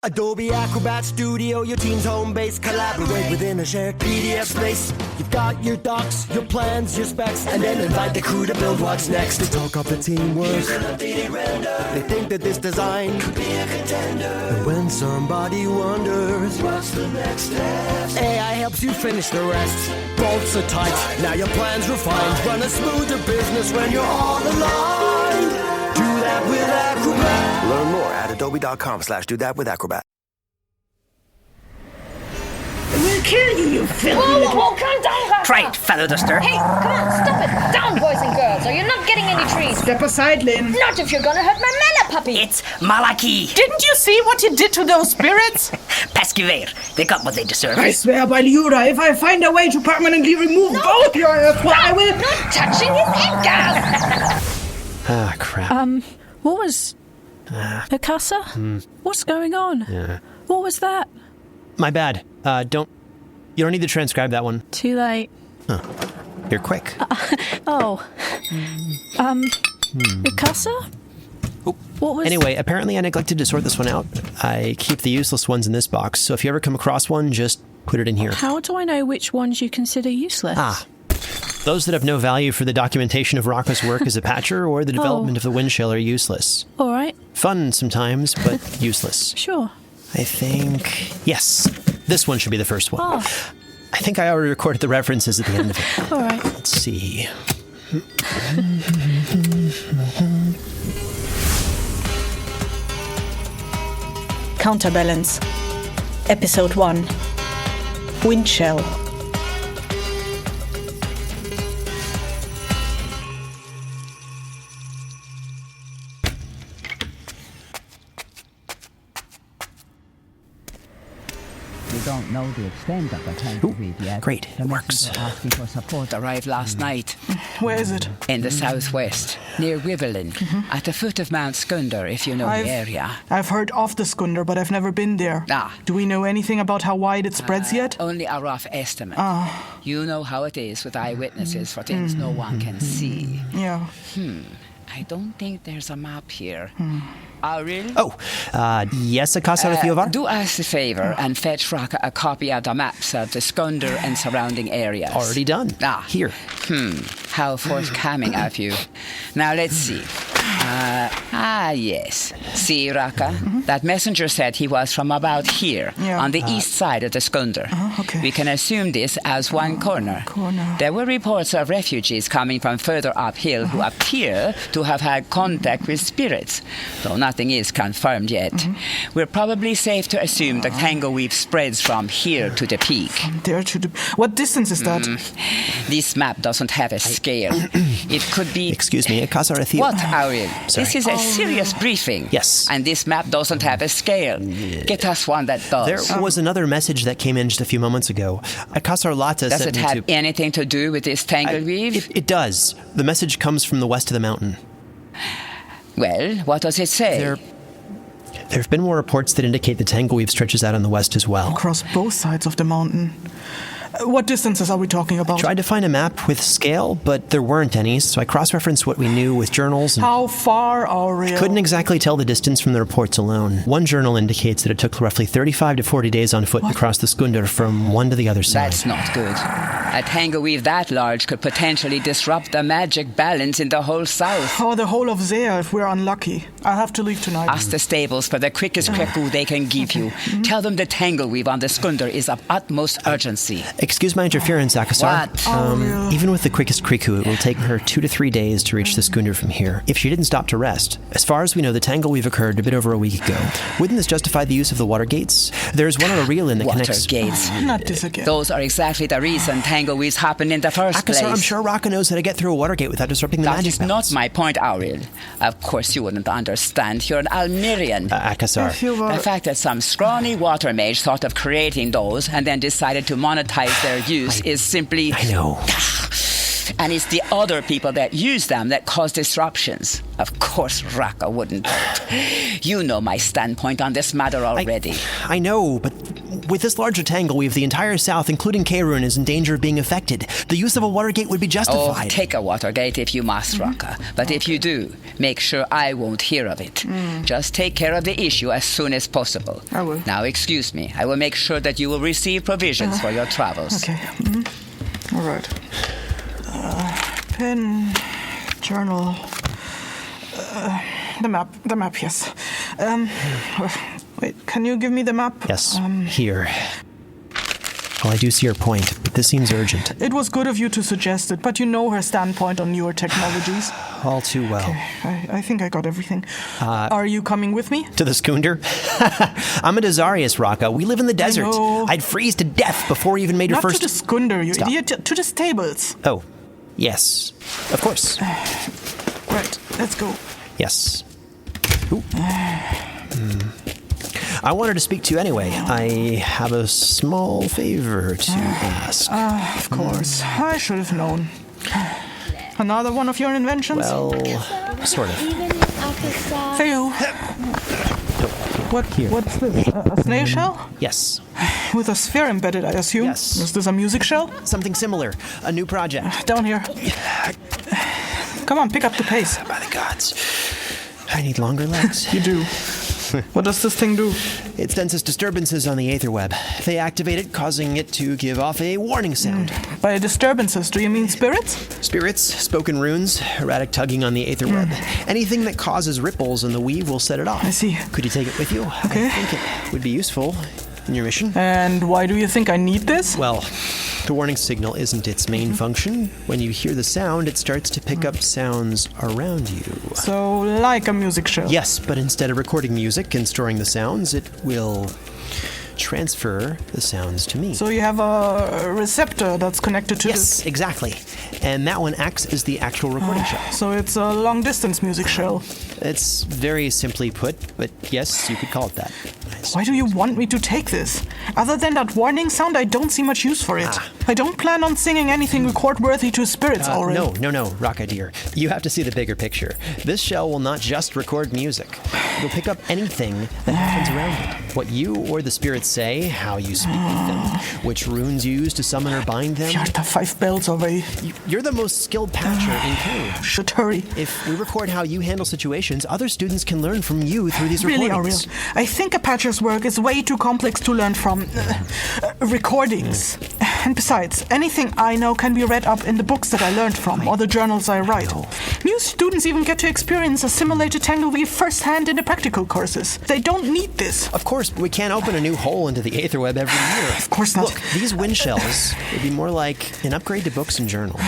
Adobe Acrobat Studio, your team's home base. Collaborate within a shared PDF space. You've got your docs, your plans, your specs, and then invite the crew to build what's next. They talk up the teamwork. Use an updated render. They think that this design could be a contender. And when somebody wonders what's the next step, AI helps you finish the rest. Bolts are tight, now your plan's refined. Run a smoother business when you're all aligned. Do that with Acrobat. Learn more at adobe.com/do-that-with-Acrobat. We'll kill you, you filthy Whoa, calm down, Raka. Try it, fellow duster. Hey, come on, stop it. Down, boys and girls, or you're not getting any treats. Step aside, Lynn. Not if you're gonna hurt my mana, puppy. It's Malaki. Didn't you see what you did to those spirits? Pesquiver. They got what they deserve. I swear by Lyra, if I find a way to permanently remove both your earthquake, I will... Not touching his head, Ah, crap. What was... Akasa? What's going on? Yeah. What was that? My bad. You don't need to transcribe that one. Too late. Huh. You're quick. Akasa? What was... Anyway, apparently I neglected to sort this one out. I keep the useless ones in this box, so if you ever come across one, just put it in here. How do I know which ones you consider useless? Those that have no value for the documentation of Raka's work as a patcher or the development of the wind shell are useless. All right. Fun sometimes, but useless. Sure. I think... Yes, this one should be the first one. Oh. I think I already recorded the references at the end of it. All right. Let's see. Counterbalance. Episode 1. Wind shell. We don't know the extent of the tangle weed yet. Great, it works. Asking for support Arrived last night. Where is it? In the southwest, near Wivelin, at the foot of Mount Skundr, if you know the area. I've heard of the Skundr, but I've never been there. Do we know anything about how wide it spreads yet? Only a rough estimate. You know how it is with eyewitnesses for things no one can see. Yeah. I don't think there's a map here. Auril? Yes, Akasa Aþæanuka? Do us a favor and fetch Raka a copy of the maps of the Skundr and surrounding areas. Already done. Here. How forthcoming of you. Now let's see. Yes. See, Raka? That messenger said he was from about here, on the east side of the Skundr. Okay. We can assume this as one corner. There were reports of refugees coming from further uphill who appear to have had contact with spirits, though nothing is confirmed yet. We're probably safe to assume the tangle weave spreads from here to the peak. From there to the... What distance is that? This map doesn't have a scale. It could be... Excuse me, Akasa Aþæanuka. What, Auril? Sorry. This is a serious briefing. Yes. And this map doesn't have a scale. Get us one that does. There was another message that came in just a few moments ago. Akasa Aþæanuka Does sent it me have anything to do with this tangle weave? It does. The message comes from the west of the mountain. Well, what does it say? There have been more reports that indicate the tangle weave stretches out on the west as well. Across both sides of the mountain. What distances are we talking about? I tried to find a map with scale, but there weren't any, so I cross-referenced what we knew with journals. And how far, Auril? Couldn't exactly tell the distance from the reports alone. One journal indicates that it took roughly 35 to 40 days on foot to cross the Skundr from one to the other side. That's not good. A tangle weave that large could potentially disrupt the magic balance in the whole south. Or the whole of Zea if we're unlucky. I'll have to leave tonight. Ask the stables for the quickest kreku they can give you. Tell them the tangle weave on the Skundr is of utmost urgency. Excuse my interference, Akasar. What? Even with the quickest Kriku, it will take her 2 to 3 days to reach the Skundr from here, if she didn't stop to rest. As far as we know, the tangle weave occurred a bit over a week ago. Wouldn't this justify the use of the water gates? There's one on Auril that connects... Water gates. Not this again. Those are exactly the reason tangle weaves happen in the first place. Akasar, I'm sure Raka knows how to get through a water gate without disrupting the magic balance. That is not my point, Auril. Of course you wouldn't understand. You're an Almirian. Akasar. The fact that some scrawny water mage thought of creating those and then decided to monetize their use is simply... I know. And it's the other people that use them that cause disruptions. Of course Raka wouldn't. You know my standpoint on this matter already. I know, but with this larger tangle, we have the entire south, including Carollyn, is in danger of being affected. The use of a water gate would be justified. Oh, take a water gate if you must, Raka. But if you do, make sure I won't hear of it. Just take care of the issue as soon as possible. I will. Now, excuse me. I will make sure that you will receive provisions for your travels. Okay. All right. Pen, journal, the map, yes. Wait, can you give me the map? Yes, here. Well, I do see your point, but this seems urgent. It was good of you to suggest it, but you know her standpoint on newer technologies. All too well. Okay, I think I got everything. Are you coming with me? To the Skundr? I'm a Desarius, Raka. We live in the desert. know. I'd freeze to death before you even made your first... Not to the Skundr, you Stop. idiot. To the stables. Oh, yes. Of course. Right, let's go. Yes. Ooh. I wanted to speak to you anyway. I have a small favor to ask. Of course. I should have known. Another one of your inventions? Well, sort of. Theo. What's this? A snail shell? Yes. With a sphere embedded, I assume? Yes. Is this a music shell? Something similar. A new project. Down here. Come on, pick up the pace. By the gods. I need longer legs. You do. What does this thing do? It senses disturbances on the Aether web. They activate it, causing it to give off a warning sound. By disturbances, do you mean spirits? Spirits, spoken runes, erratic tugging on the Aether web. Anything that causes ripples in the weave will set it off. I see. Could you take it with you? Okay. I think it would be useful in your mission. And why do you think I need this? Well, the warning signal isn't its main function. When you hear the sound, it starts to pick up sounds around you. So, like a music shell? Yes, but instead of recording music and storing the sounds, it will transfer the sounds to me. So you have a receptor that's connected to this? Yes, exactly. And that one acts as the actual recording shell. So it's a long-distance music shell. It's very simply put, but yes, you could call it that. Why do you want me to take this? Other than that warning sound, I don't see much use for it. I don't plan on singing anything record-worthy to spirits, Auril. No, Raka dear. You have to see the bigger picture. This shell will not just record music. It'll pick up anything that happens around it. What you or the spirits say, how you speak with them, which runes you use to summon or bind them. Fjarta 5 bells away. You're the most skilled patcher in Carollyn. Should hurry. If we record how you handle situations, other students can learn from you through these Really, recordings. Auril, I think a patcher's work is way too complex to learn from recordings. And besides, anything I know can be read up in the books that I learned from, or the journals I write. New students even get to experience a simulated tangle weave firsthand in the practical courses. They don't need this. Of course, but we can't open a new hole into the Aetherweb every year. Of course not. Look, these wind shells would be more like an upgrade to books and journals.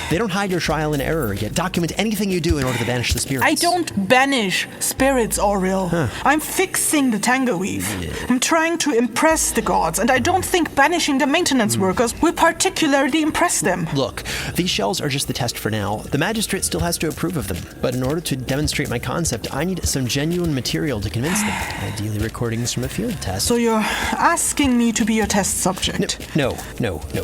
They don't hide your trial and error, yet document anything you do in order to banish the spirits. I don't banish spirits, Auril. I'm fixing the tangle weave. I'm trying to impress the gods, and I don't think banishing the maintenance workers will particularly impress them. Look, these shells are just the test for now. The magistrate still has to approve of them, but in order to demonstrate my concept, I need some genuine material to convince them. Ideally recordings from a field test. So you're asking me to be your test subject? No.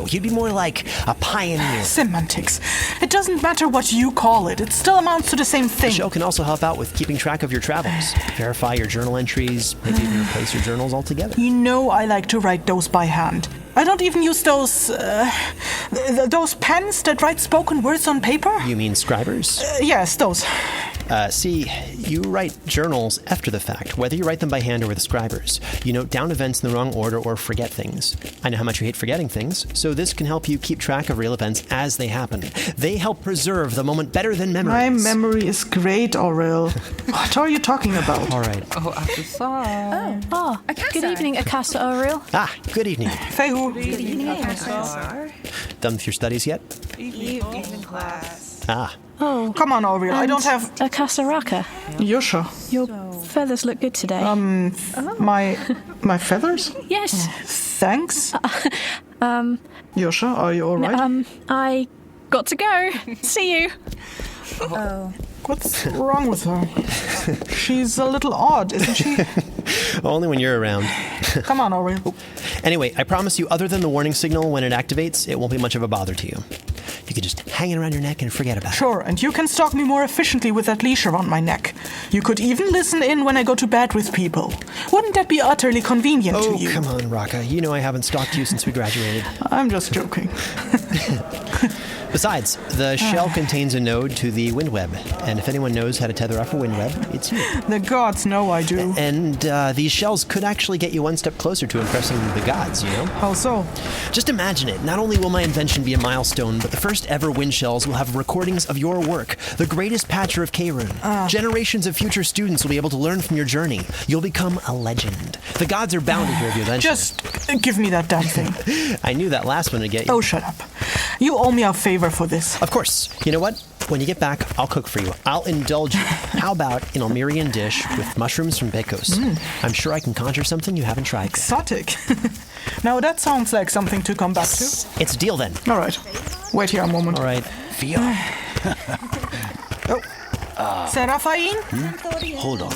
You'd be more like a pioneer. Semantics. It doesn't matter what you call it. It still amounts to the same thing. The shell can also help out with keeping track of your travels. Verify your journal entries, maybe even replace your journals altogether. You know I like to write those by hand. I don't even use those pens that write spoken words on paper. You mean scribers? Yes, those. See, you write journals after the fact, whether you write them by hand or with scribers. You note down events in the wrong order or forget things. I know how much you hate forgetting things, so this can help you keep track of real events as they happen. They help preserve the moment better than memories. My memory is great, Auril. What are you talking about? All right. Good evening, Akasa Auril. Good evening. Fehu. Good evening, Professor. Done with your studies yet? Evening class. Oh. Come on, Auril. I don't have... Akasa Raka. Yosha. Your feathers look good today. My feathers? Yes. Thanks. Yosha, are you all right? I got to go. See you. Oh. What's wrong with her? She's a little odd, isn't she? Only when you're around. Come on, Auril. Anyway, I promise you, other than the warning signal when it activates, it won't be much of a bother to you. You could just hang it around your neck and forget about it. Sure, and you can stalk me more efficiently with that leash around my neck. You could even listen in when I go to bed with people. Wouldn't that be utterly convenient to you? Oh, come on, Raka. You know I haven't stalked you since we graduated. I'm just joking. Besides, the shell contains a node to the wind web, and if anyone knows how to tether up a wind web, it's you. The gods know I do. And these shells could actually get you one step closer to impressing the gods, you know? How so? Just imagine it. Not only will my invention be a milestone, but the first ever wind shells will have recordings of your work, the greatest patcher of K-Rune. Generations of future students will be able to learn from your journey. You'll become a legend. The gods are bound to hear of your invention. Just give me that damn thing. I knew that last one would get you. Oh, shut up. You owe me a favor for this. Of course. You know what? When you get back, I'll cook for you. I'll indulge you. How about an Almerian dish with mushrooms from Bäkkos? I'm sure I can conjure something you haven't tried. Exotic. Now that sounds like something to come back to. It's a deal then. All right. Wait here a moment. All right. Fia. Seraphain? Hold on.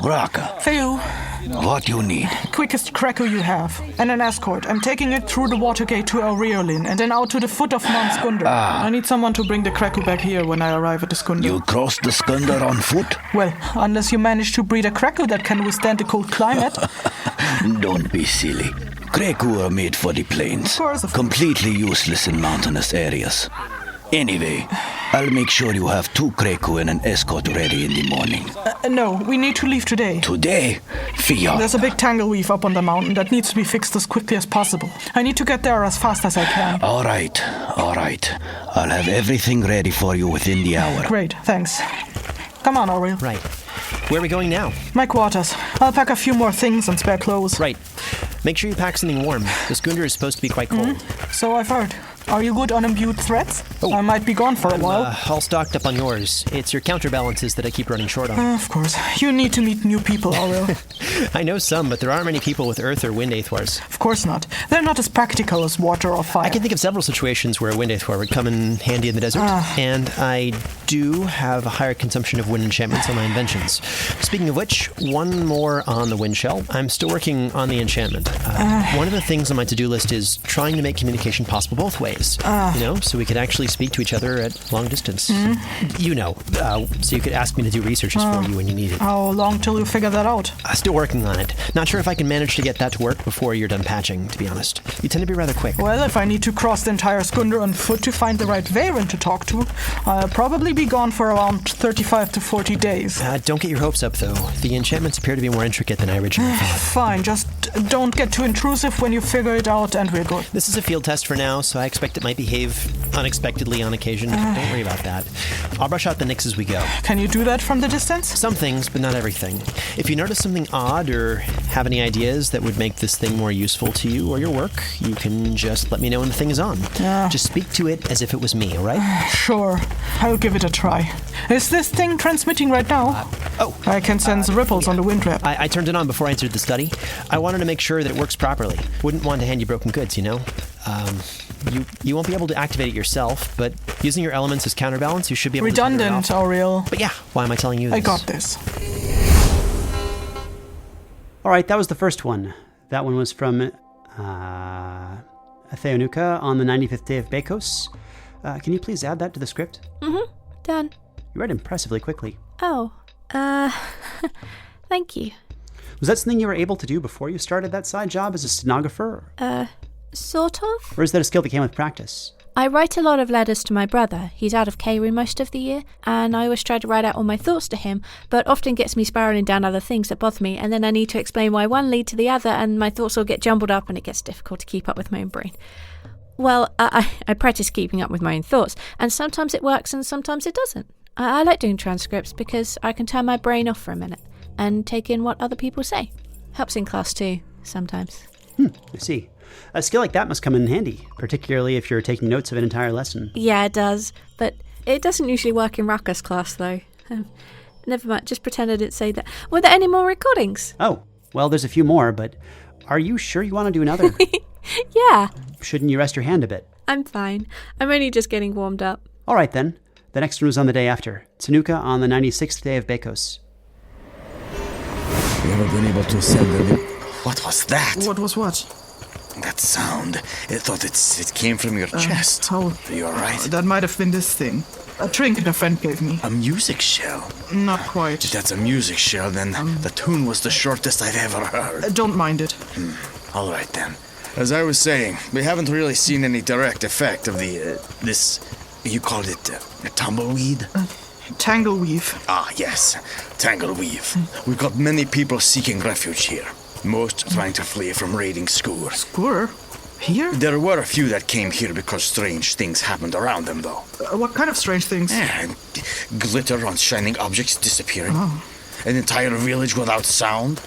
Raka. Theo. What you need? Quickest Krakow you have. And an escort. I'm taking it through the water gate to Auril and then out to the foot of Mount Skundr. I need someone to bring the Krakow back here when I arrive at the Skundr. You cross the Skundr on foot? Well, unless you manage to breed a Krakow that can withstand the cold climate. Don't be silly. Krakow are made for the plains. Of course. Completely useless in mountainous areas. Anyway, I'll make sure you have 2 Krakow and an escort ready in the morning. No, we need to leave today. Today? Fia. There's a big tangle weave up on the mountain that needs to be fixed as quickly as possible. I need to get there as fast as I can. All right. I'll have everything ready for you within the hour. Great, thanks. Come on, Auril. Right. Where are we going now? My quarters. I'll pack a few more things and spare clothes. Right. Make sure you pack something warm. The Skundr is supposed to be quite cold. So I've heard. Are you good on imbued threats? I might be gone for a while. All stocked up on yours. It's your counterbalances that I keep running short on. Of course. You need to meet new people, Auril. I know some, but there aren't many people with earth or wind Eyþórs. Of course not. They're not as practical as water or fire. I can think of several situations where a wind Eyþór would come in handy in the desert, and I do have a higher consumption of wind enchantments on my inventions. Speaking of which, one more on the wind shell. I'm still working on the enchantment. One of the things on my to-do list is trying to make communication possible both ways. So we could actually speak to each other at long distance. So you could ask me to do researches for you when you need it. How long till you figure that out? Still working on it. Not sure if I can manage to get that to work before you're done patching, to be honest. You tend to be rather quick. Well, if I need to cross the entire Skundr on foot to find the right Veyron to talk to, I'll probably be gone for around 35 to 40 days. Don't get your hopes up, though. The enchantments appear to be more intricate than I originally thought. Fine, just don't get too intrusive when you figure it out and we're good. This is a field test for now, so I expect it might behave unexpectedly on occasion. Don't worry about that. I'll brush out the nicks as we go. Can you do that from the distance? Some things, but not everything. If you notice something odd or have any ideas that would make this thing more useful to you or your work, you can just let me know when the thing is on. Just speak to it as if it was me, all right? Sure. I'll give it a try. Is this thing transmitting right now? I can sense ripples on the wind wrap. I turned it on before I entered the study. I wanted to make sure that it works properly. Wouldn't want to hand you broken goods, you know? You won't be able to activate it yourself, but using your elements as counterbalance, you should be able to turn it Redundant, off. Auril. But yeah, why am I telling you this? I got this. All right, that was the first one. That one was from Aþæanuka on the 95th day of Bäkkos. Can you please add that to the script? Done. You read impressively quickly. Oh, thank you. Was that something you were able to do before you started that side job as a stenographer? Sort of. Or is that a skill that came with practice? I write a lot of letters to my brother. He's out of K-Rune most of the year, and I always try to write out all my thoughts to him, but often gets me spiraling down other things that bother me, and then I need to explain why one lead to the other, and my thoughts all get jumbled up, and it gets difficult to keep up with my own brain. Well, I practice keeping up with my own thoughts, and sometimes it works and sometimes it doesn't. I like doing transcripts because I can turn my brain off for a minute and take in what other people say. Helps in class too, sometimes. I see. A skill like that must come in handy, particularly if you're taking notes of an entire lesson. Yeah, it does, but it doesn't usually work in Raka's class, though. Never mind, just pretend I didn't say that. Were there any more recordings? Oh, well, there's a few more, but are you sure you want to do another? Yeah. Shouldn't you rest your hand a bit? I'm fine. I'm only just getting warmed up. All right, then. The next one was on the day after. Aþæanuka on the 96th day of Bäkkos. We haven't been able to send them. What was that? What was what? That sound, I thought it came from your chest. Are you alright? That might have been this thing. A trinket a friend gave me. A music shell? Not quite. If that's a music shell, then the tune was the shortest I've ever heard. Don't mind it. Alright then. As I was saying, we haven't really seen any direct effect of this, you called it a tumbleweed? Tangleweave. Ah, yes. Tangleweave. We've got many people seeking refuge here. Most trying to flee from raiding Skundr. Skundr? Here? There were a few that came here because strange things happened around them, though. What kind of strange things? Glitter on shining objects disappearing. An entire village without sound.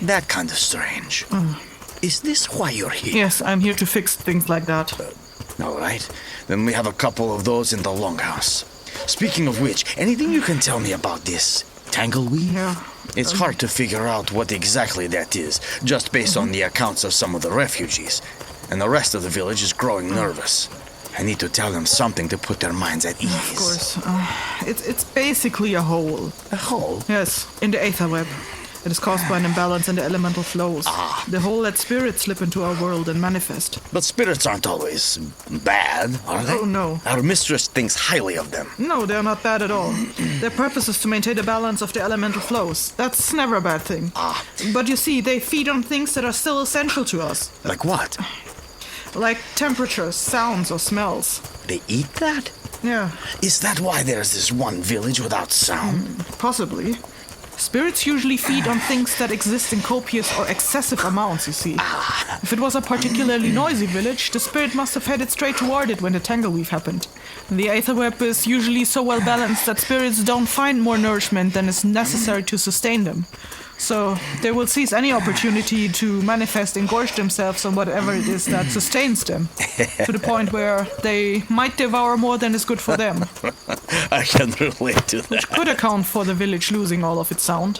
That kind of strange. Is this why you're here? Yes, I'm here to fix things like that. All right. Then we have a couple of those in the longhouse. Speaking of which, anything you can tell me about this tangleweed? Yeah. It's hard to figure out what exactly that is, just based on the accounts of some of the refugees. And the rest of the village is growing nervous. I need to tell them something to put their minds at ease. Of course. It's basically a hole. A hole? Yes, in the Aether web. It is caused by an imbalance in the elemental flows. The hole lets spirits slip into our world and manifest. But spirits aren't always bad, are they? Oh, no. Our mistress thinks highly of them. No, they're not bad at all. Their purpose is to maintain the balance of the elemental flows. That's never a bad thing. But you see, they feed on things that are still essential to us. Like what? Like temperatures, sounds, or smells. They eat that? Yeah. Is that why there's this one village without sound? Possibly. Spirits usually feed on things that exist in copious or excessive amounts, you see. If it was a particularly noisy village, the spirit must have headed straight toward it when the tangleweave happened. The Aether web is usually so well balanced that spirits don't find more nourishment than is necessary to sustain them. So they will seize any opportunity to manifest and gorge themselves on whatever it is that sustains them, to the point where they might devour more than is good for them. I can relate to that. Which could account for the village losing all of its sound.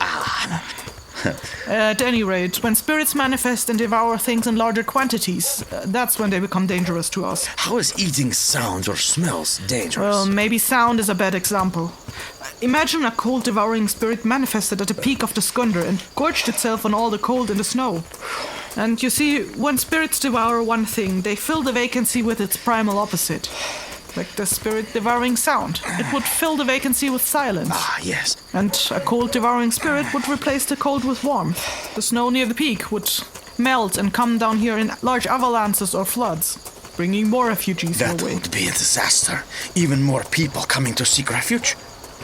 At any rate, when spirits manifest and devour things in larger quantities, that's when they become dangerous to us. How is eating sounds or smells dangerous? Well, maybe sound is a bad example. Imagine a cold-devouring spirit manifested at the peak of the Skundr and gorged itself on all the cold in the snow. And you see, when spirits devour one thing, they fill the vacancy with its primal opposite. Like the spirit devouring sound. It would fill the vacancy with silence. Yes. And a cold devouring spirit would replace the cold with warmth. The snow near the peak would melt and come down here in large avalanches or floods, bringing more refugees your way. That would be a disaster. Even more people coming to seek refuge.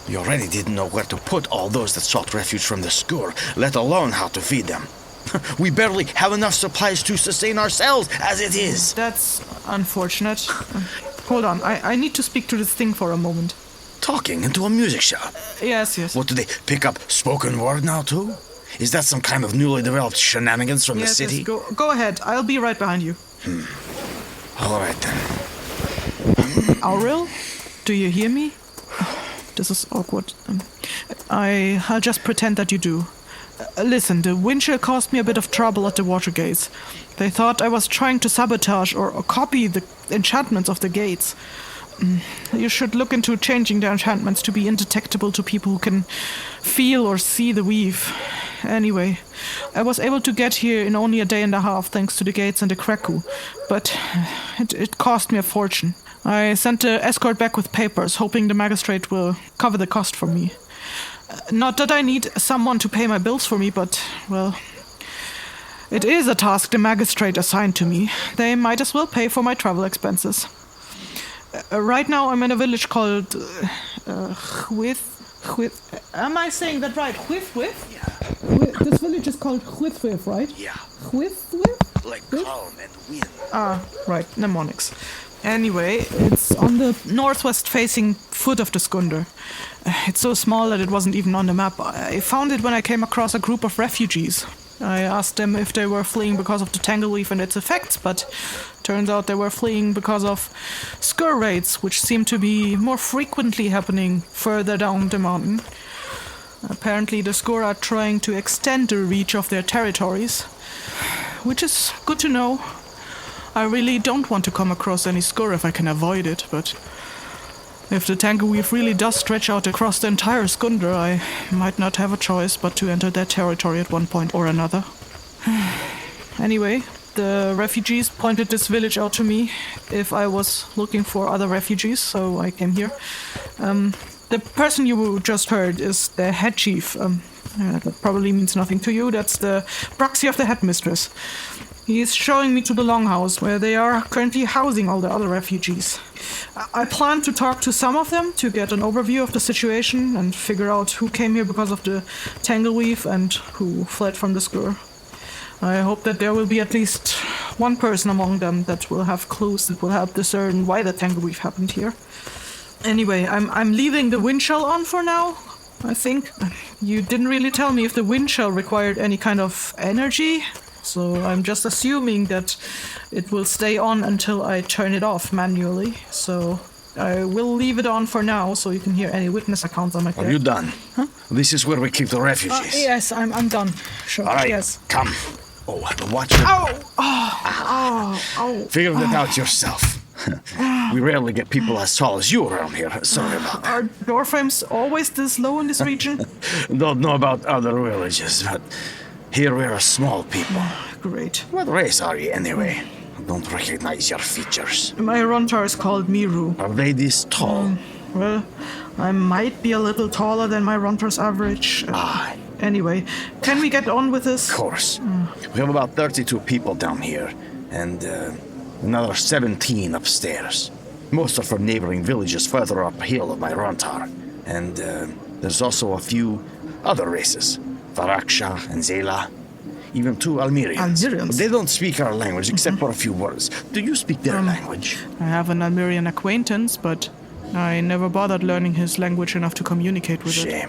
We already didn't know where to put all those that sought refuge from the Skundr, let alone how to feed them. We barely have enough supplies to sustain ourselves as it is. That's unfortunate. Hold on, I need to speak to this thing for a moment. Talking into a music shop? Yes. What, do they pick up spoken word now too? Is that some kind of newly developed shenanigans from the city? Yes, go ahead. I'll be right behind you. All right then. Auril, do you hear me? This is awkward. I'll just pretend that you do. Listen, the wind chill caused me a bit of trouble at the water gates. They thought I was trying to sabotage or copy the enchantments of the gates. You should look into changing the enchantments to be indetectable to people who can feel or see the weave. Anyway, I was able to get here in only a day and a half thanks to the gates and the Kraku, but it cost me a fortune. I sent the escort back with papers, hoping the magistrate will cover the cost for me. Not that I need someone to pay my bills for me, but, well, it is a task the magistrate assigned to me. They might as well pay for my travel expenses. Right now I'm in a village called Hvith. Am I saying that right? Hvith? Yeah. This village is called Hvith, right? Yeah. Hvith? Like calm and wind. Right, mnemonics. Anyway, it's on the northwest-facing foot of the Skundr. It's so small that it wasn't even on the map. I found it when I came across a group of refugees. I asked them if they were fleeing because of the tangleweave and its effects, but turns out they were fleeing because of Skundr raids, which seem to be more frequently happening further down the mountain. Apparently the Skundr are trying to extend the reach of their territories, which is good to know. I really don't want to come across any Skundr if I can avoid it, but if the tangleweave really does stretch out across the entire Skundr, I might not have a choice but to enter their territory at one point or another. Anyway, the refugees pointed this village out to me if I was looking for other refugees, so I came here. The person you just heard is the head chief. That probably means nothing to you. That's the proxy of the headmistress. He is showing me to the longhouse, where they are currently housing all the other refugees. I plan to talk to some of them to get an overview of the situation and figure out who came here because of the tangleweave and who fled from the Skundr. I hope that there will be at least one person among them that will have clues that will help discern why the tangleweave happened here. Anyway, I'm leaving the wind shell on for now, I think. You didn't really tell me if the wind shell required any kind of energy, so I'm just assuming that it will stay on until I turn it off manually. So I will leave it on for now, so you can hear any witness accounts I might get. Are you done? Huh? This is where we keep the refugees. Yes, I'm done. Sure. All right, yes. come. Oh, watch it. Oh! Figure that out yourself. We rarely get people as tall as you around here. Sorry about that. Are door frames always this low in this region? Don't know about other villages, but here we're a small people. Great. What race are you anyway? I don't recognize your features. My Rontar is called Miru. Are they this tall? Well, I might be a little taller than my Rontar's average. Anyway, can we get on with this? Of course. We have about 32 people down here, and another 17 upstairs. Most are from neighboring villages further uphill of my Rontar. And there's also a few other races. Varaksha and Zela. Even 2 Almerians. Almerians? They don't speak our language except for a few words. Do you speak their language? I have an Almerian acquaintance, but I never bothered learning his language enough to communicate with it. Shame.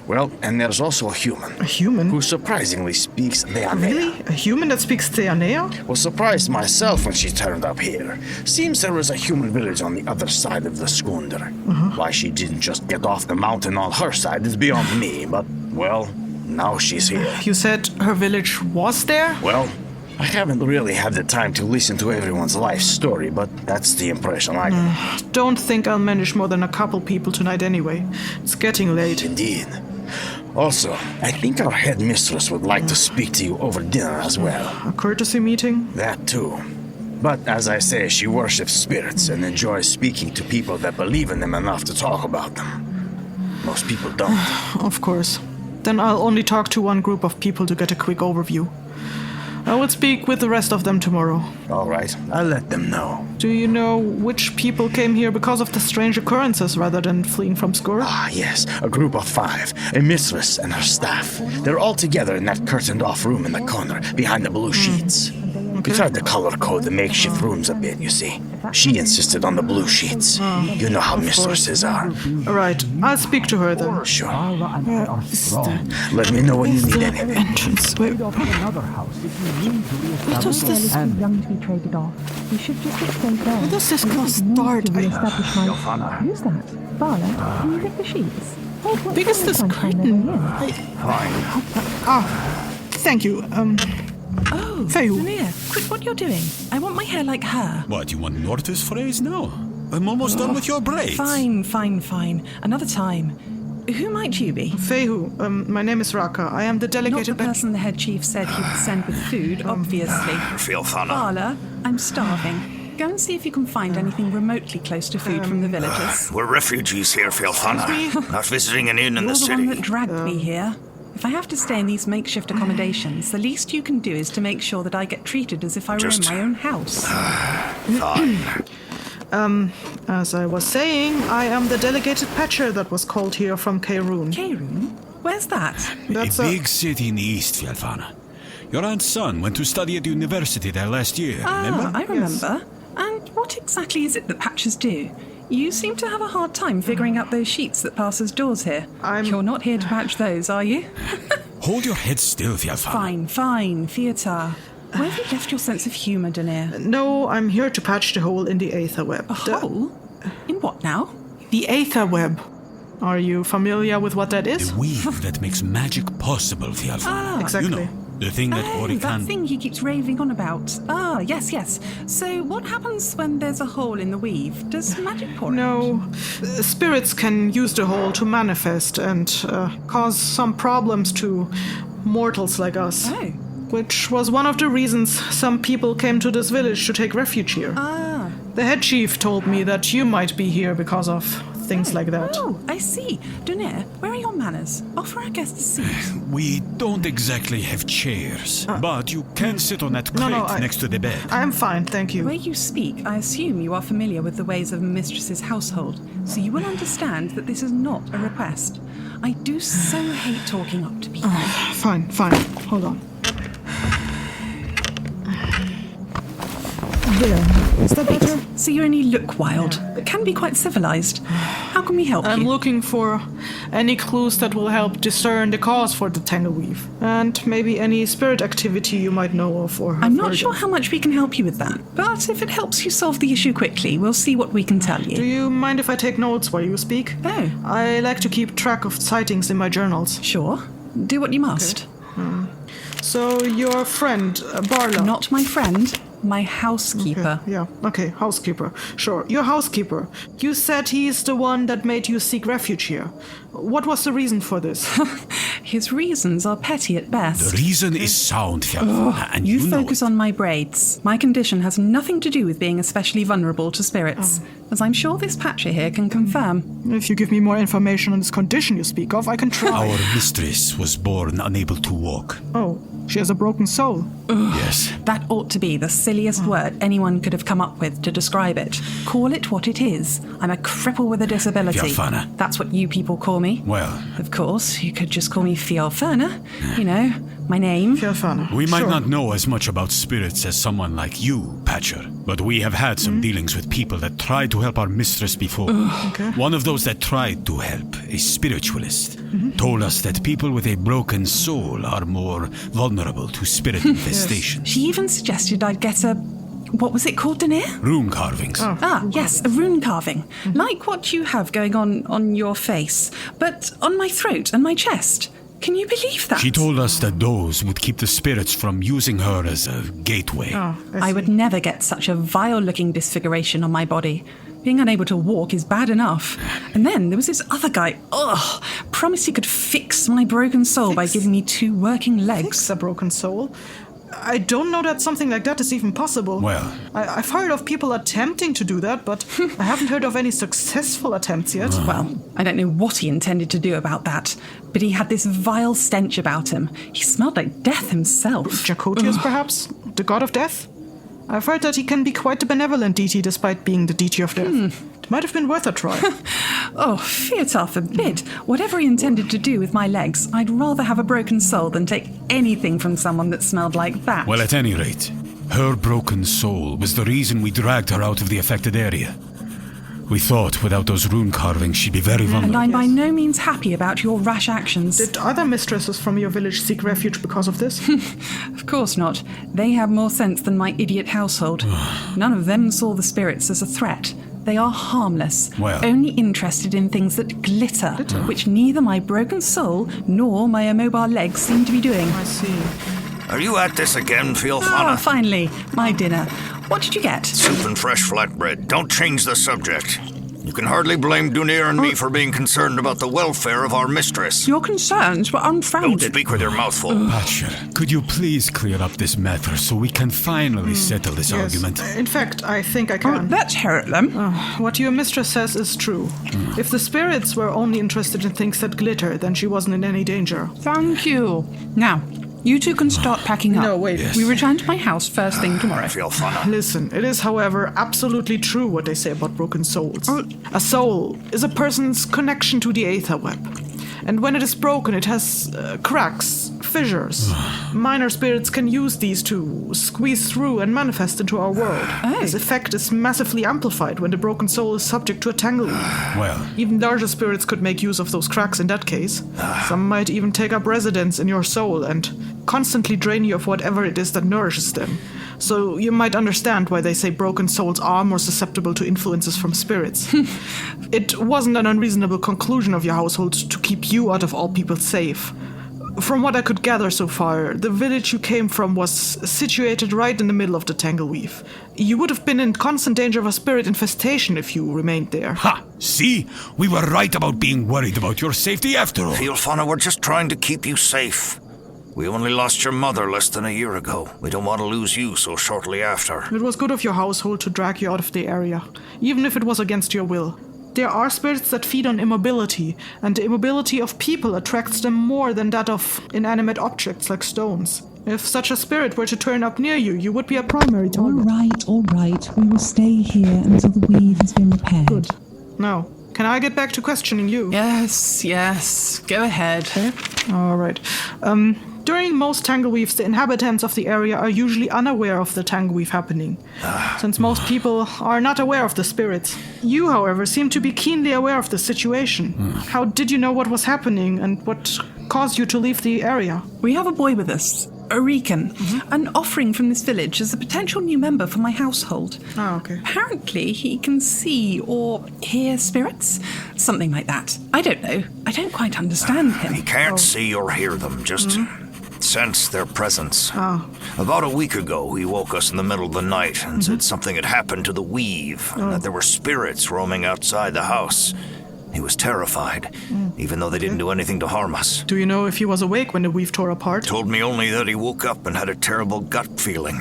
Well, and there's also a human. A human? Who surprisingly speaks Aþæanuka. Really? A human that speaks Aþæanuka? Was surprised myself when she turned up here. Seems there was a human village on the other side of the Skundr. Why she didn't just get off the mountain on her side is beyond me, but, well, now she's here. You said her village was there? Well, I haven't really had the time to listen to everyone's life story, but that's the impression I get. Don't think I'll manage more than a couple people tonight anyway. It's getting late. Indeed. Also, I think our headmistress would like to speak to you over dinner as well. A courtesy meeting? That too. But as I say, she worships spirits and enjoys speaking to people that believe in them enough to talk about them. Most people don't. Of course. Then I'll only talk to one group of people to get a quick overview. I will speak with the rest of them tomorrow. All right, I'll let them know. Do you know which people came here because of the strange occurrences rather than fleeing from Skundr? Yes, a group of 5, a mistress and her staff. They're all together in that curtained-off room in the corner, behind the blue sheets. We tried to color code the makeshift rooms a bit, you see. She insisted on the blue sheets. You know how mistresses are. Right, I'll speak to her then. Sure. Let me know when you need anything. Entrance. Wait. What does this? Young to be traded off. You should just explain there. What does this class start? Who's that? Vala, can you get the sheets? How big is this curtain? Thank you. Oh, Fehu. Linnea, quit what you're doing. I want my hair like her. What, you want Norta's phrase now? I'm almost done with your braids. Fine. Another time. Who might you be? Fehu. My name is Raka. I am the delegated... Not the person the head chief said he would send with food, obviously. Vala, I'm starving. Go and see if you can find anything remotely close to food from the villagers. We're refugees here, Fialfana. Not visiting an inn in the city. You're the one that dragged me here. If I have to stay in these makeshift accommodations, the least you can do is to make sure that I get treated as if I were in my own house. Fine. As I was saying, I am the delegated patcher that was called here from Carollyn. Carollyn? Where's that? That's a big city in the east, Fialfana. Your aunt's son went to study at university there last year, remember? I remember. Yes. And what exactly is it that patchers do? You seem to have a hard time figuring out those sheets that pass as doors here. You're not here to patch those, are you? Hold your head still, Fialfana. Fine, Fiatar. Where have you left your sense of humour, Danae? No, I'm here to patch the hole in the Aether web. A hole? In what now? The Aether web. Are you familiar with what that is? The weave that makes magic possible, Fialfana. Exactly. You know, the thing that Auril that can... thing he keeps raving on about. Yes. So what happens when there's a hole in the weave? Does magic pour out? No. Spirits can use the hole to manifest and cause some problems to mortals like us. Oh. which was one of the reasons some people came to this village to take refuge here. Ah. The head chief told me that you might be here because of things like that. Oh, I see. Dunir, where are your manners? Offer our guest a seat. We don't exactly have chairs, but you can sit on that crate next to the bed. I'm fine, thank you. The way you speak, I assume you are familiar with the ways of Mistress's household, so you will understand that this is not a request. I do so hate talking up to people. Fine. Hold on. There. Is that better? So you only look wild, but can be quite civilized. How can we help you? I'm looking for any clues that will help discern the cause for the Tangleweave, and maybe any spirit activity you might know of or have I'm not heard sure of. how much we can help you with that, but if it helps you solve the issue quickly, we'll see what we can tell you. Do you mind if I take notes while you speak? Oh. I like to keep track of sightings in my journals. Sure. Do what you must. Okay. So your friend, Barla... Not my friend. My housekeeper. Okay, housekeeper. Sure, your housekeeper. You said he's the one that made you seek refuge here. What was the reason for this? His reasons are petty at best. The reason is sound, Fjallfana, and you know focus on my braids. My condition has nothing to do with being especially vulnerable to spirits, as I'm sure this patcher here can confirm. If you give me more information on this condition you speak of, I can try. Our mistress was born unable to walk. Oh, she has a broken soul. Yes. That ought to be the silliest word anyone could have come up with to describe it. Call it what it is. I'm a cripple with a disability. Fjallfana. That's what you people call me. Well. Of course, you could just call me Fjallfana. You know, my name. Fjallfana. We might not know as much about spirits as someone like you, Patcher, but we have had some dealings with people that tried to help our mistress before. Okay. One of those that tried to help, a spiritualist, told us that people with a broken soul are more vulnerable to spirit infestation. She even suggested I'd get a... What was it called, Dunir? Rune carvings. Yes, a rune carving. Like what you have going on your face, but on my throat and my chest. Can you believe that? She told us that those would keep the spirits from using her as a gateway. I would never get such a vile-looking disfiguration on my body. Being unable to walk is bad enough. And then there was this other guy, promised he could fix my broken soul by giving me 2 working legs. Fix a broken soul? I don't know that something like that is even possible. Well... I've heard of people attempting to do that, but I haven't heard of any successful attempts yet. Well, I don't know what he intended to do about that, but he had this vile stench about him. He smelled like death himself. Jacotius, perhaps? The god of death? I've heard that he can be quite a benevolent deity despite being the deity of death. It might have been worth a try. Fiatar forbid. Whatever he intended to do with my legs, I'd rather have a broken soul than take anything from someone that smelled like that. Well, at any rate, her broken soul was the reason we dragged her out of the affected area. We thought without those rune carvings she'd be very vulnerable. And I'm by no means happy about your rash actions. Did other mistresses from your village seek refuge because of this? Of course not. They have more sense than my idiot household. None of them saw the spirits as a threat. They are harmless, only interested in things that glitter, which neither my broken soul nor my immobile legs seem to be doing. I see. Are you at this again, Fjallfana? Finally, my dinner. What did you get? Soup and fresh flatbread. Don't change the subject. You can hardly blame Dunir and me for being concerned about the welfare of our mistress. Your concerns were unfounded. Don't speak with your mouth full. Patcher, could you please clear up this matter so we can finally settle this argument? In fact, I think I can. Let's hear it then. What your mistress says is true. If the spirits were only interested in things that glitter, then she wasn't in any danger. Thank you. Now, you two can start packing up. No, wait. Yes. We return to my house first thing tomorrow. Listen, it is, however, absolutely true what they say about broken souls. A soul is a person's connection to the Aether web. And when it is broken, it has cracks, fissures. Minor spirits can use these to squeeze through and manifest into our world. This effect is massively amplified when the broken soul is subject to a tangleweave. Well... Even larger spirits could make use of those cracks in that case. Some might even take up residence in your soul and constantly drain you of whatever it is that nourishes them. So you might understand why they say broken souls are more susceptible to influences from spirits. It wasn't an unreasonable conclusion of your household to keep you out of all people safe. From what I could gather so far, the village you came from was situated right in the middle of the Tangleweave. You would have been in constant danger of a spirit infestation if you remained there. Ha! See? We were right about being worried about your safety after all. Fjallfana, we're just trying to keep you safe. We only lost your mother less than a year ago. We don't want to lose you so shortly after. It was good of your household to drag you out of the area, even if it was against your will. There are spirits that feed on immobility, and the immobility of people attracts them more than that of inanimate objects like stones. If such a spirit were to turn up near you, you would be a primary target. All right. We will stay here until the weave has been repaired. Good. Now, can I get back to questioning you? Yes. Go ahead. Okay. All right. During most tangleweaves, the inhabitants of the area are usually unaware of the tangleweave happening, since most people are not aware of the spirits. You, however, seem to be keenly aware of the situation. How did you know what was happening, and what caused you to leave the area? We have a boy with us, a Rican, an offering from this village as a potential new member for my household. Oh, okay. Apparently he can see or hear spirits, something like that. I don't know. I don't quite understand him. He can't see or hear them, just sense their presence. About a week ago, he woke us in the middle of the night and said something had happened to the weave, and that there were spirits roaming outside the house. He was terrified, even though they didn't do anything to harm us. Do you know if he was awake when the weave tore apart? Told me only that he woke up and had a terrible gut feeling.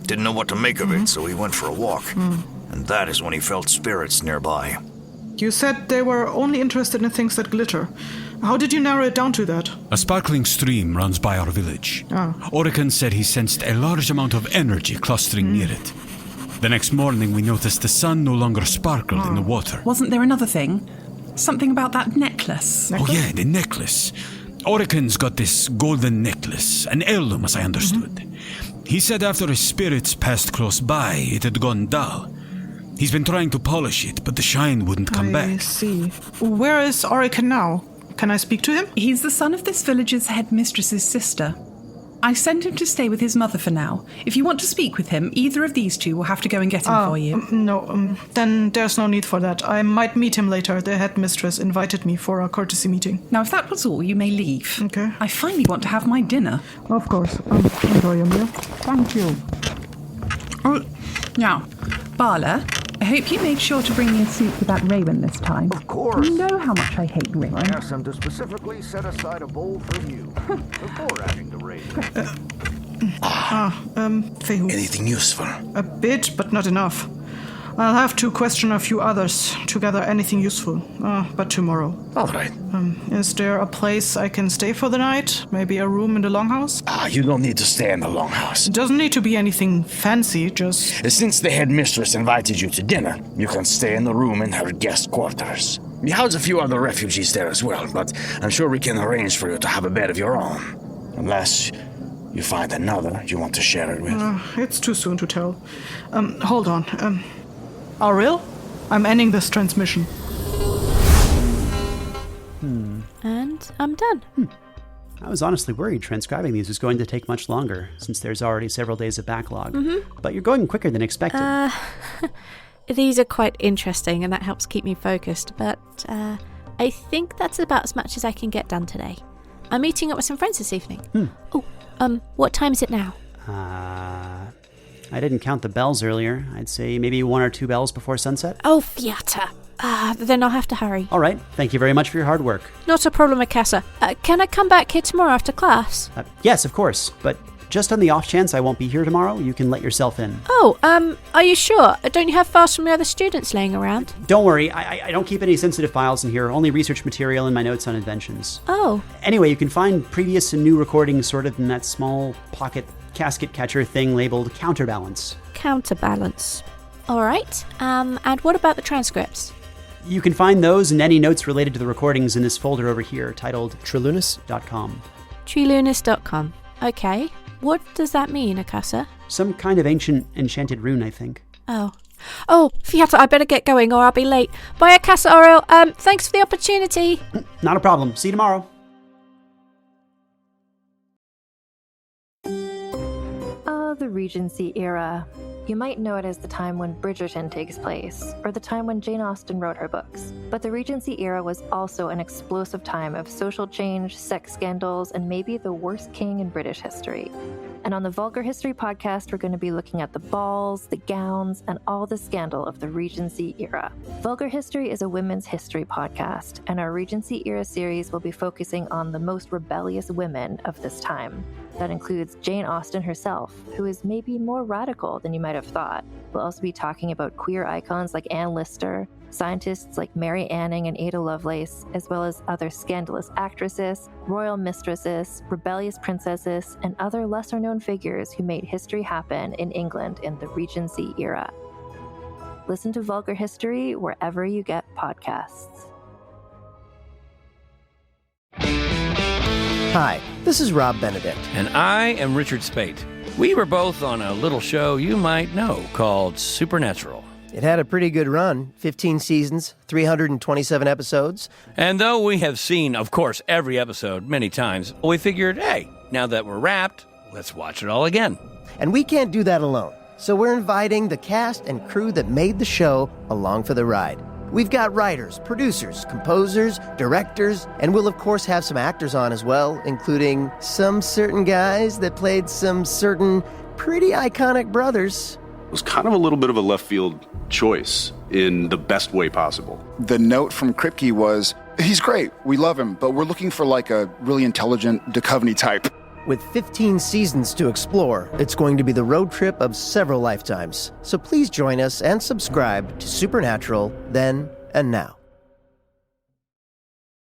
Didn't know what to make of it, so he went for a walk. And that is when he felt spirits nearby. You said they were only interested in things that glitter. How did you narrow it down to that? A sparkling stream runs by our village. Orican said he sensed a large amount of energy clustering near it. The next morning we noticed the sun no longer sparkled in the water. Wasn't there another thing? Something about that necklace? Oh yeah, the necklace. Orican's got this golden necklace, an heirloom as I understood. He said after his spirits passed close by, it had gone dull. He's been trying to polish it, but the shine wouldn't come back. I see. Where is Orican now? Can I speak to him? He's the son of this village's headmistress's sister. I sent him to stay with his mother for now. If you want to speak with him, either of these two will have to go and get him for you. Then there's no need for that. I might meet him later. The headmistress invited me for a courtesy meeting. Now, if that was all, you may leave. Okay. I finally want to have my dinner. Of course. Enjoy your meal. Thank you. Now, Bala, I hope you made sure to bring me a suit for that raven this time. Of course. You know how much I hate raven. I asked them to specifically set aside a bowl for you before adding the raven. Fehu. Anything useful? A bit, but not enough. I'll have to question a few others to gather anything useful, but tomorrow. All right. Is there a place I can stay for the night? Maybe a room in the longhouse? You don't need to stay in the longhouse. It doesn't need to be anything fancy, just... Since the headmistress invited you to dinner, you can stay in the room in her guest quarters. We house a few other refugees there as well, but I'm sure we can arrange for you to have a bed of your own. Unless you find another you want to share it with. It's too soon to tell. Hold on. Auril? I'm ending this transmission. And I'm done. I was honestly worried transcribing these was going to take much longer, since there's already several days of backlog. But you're going quicker than expected. These are quite interesting, and that helps keep me focused, but I think that's about as much as I can get done today. I'm meeting up with some friends this evening. What time is it now? I didn't count the bells earlier. I'd say maybe 1 or 2 bells before sunset. Oh, Fiata. Then I'll have to hurry. All right. Thank you very much for your hard work. Not a problem, Akasa. Can I come back here tomorrow after class? Yes, of course. But just on the off chance I won't be here tomorrow, you can let yourself in. Oh, are you sure? Don't you have files from the other students laying around? Don't worry. I don't keep any sensitive files in here. Only research material and my notes on inventions. Oh. Anyway, you can find previous and new recordings sorted in that small pocket casket catcher thing labeled Counterbalance. Counterbalance. All right. And what about the transcripts? You can find those and any notes related to the recordings in this folder over here, titled Trilunis.com. Trilunis.com. Okay. What does that mean, Akasa? Some kind of ancient enchanted rune, I think. Oh, Fiata, I better get going or I'll be late. Bye, Akasa, Auril. Thanks for the opportunity. Not a problem. See you tomorrow. The Regency era. You might know it as the time when Bridgerton takes place, or the time when Jane Austen wrote her books. But the Regency era was also an explosive time of social change, sex scandals, and maybe the worst king in British history. And on the Vulgar History podcast, we're going to be looking at the balls, the gowns, and all the scandal of the Regency era. Vulgar History is a women's history podcast, and our Regency era series will be focusing on the most rebellious women of this time. That includes Jane Austen herself, who is maybe more radical than you might have thought. We'll also be talking about queer icons like Anne Lister, scientists like Mary Anning and Ada Lovelace, as well as other scandalous actresses, royal mistresses, rebellious princesses, and other lesser-known figures who made history happen in England in the Regency era. Listen to Vulgar History wherever you get podcasts. Hi, this is Rob Benedict. And I am Richard Spate. We were both on a little show you might know called Supernatural. It had a pretty good run, 15 seasons, 327 episodes. And though we have seen, of course, every episode many times, we figured, hey, now that we're wrapped, let's watch it all again. And we can't do that alone, so we're inviting the cast and crew that made the show along for the ride. We've got writers, producers, composers, directors, and we'll of course have some actors on as well, including some certain guys that played some certain pretty iconic brothers. It was kind of a little bit of a left field choice in the best way possible. The note from Kripke was, he's great, we love him, but we're looking for like a really intelligent Duchovny type. With 15 seasons to explore, it's going to be the road trip of several lifetimes. So please join us and subscribe to Supernatural then and now.